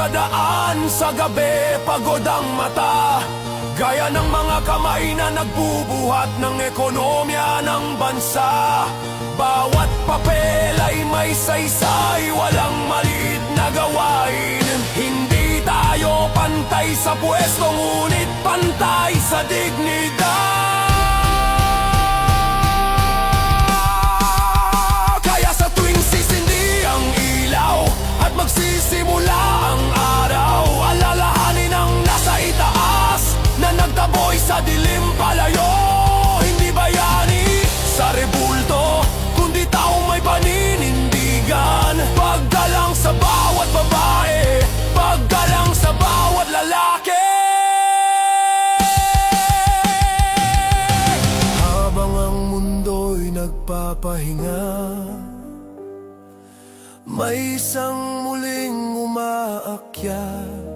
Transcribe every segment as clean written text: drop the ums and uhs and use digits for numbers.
Nagdadaan sa gabi, pagod ang mata, gaya ng mga kamay na nagbubuhat ng ekonomiya ng bansa. Bawat papel ay may saysay, walang maliit na gawain. Hindi tayo pantay sa pwesto, ngunit pantay sa dignidad. Kaya sa tuwing sisindi ang ilaw at magsisimula ang araw, alalahanin ang nasa itaas na nagtaboy sa dilim palayo. Hindi bayani sa rebulto, kundi taong may paninindigan. Paggalang sa bawat babae, paggalang sa bawat lalaki. Habang ang mundo'y nagpapahinga, may isang muling umaakyat.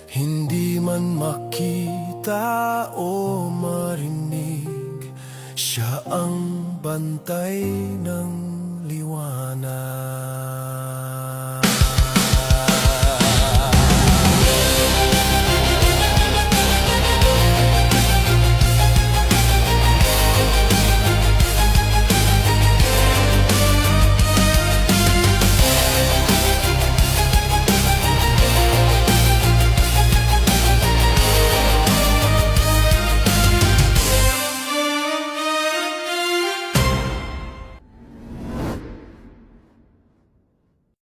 Hindi man makita o marinig, siya ang bantay ng liwanag.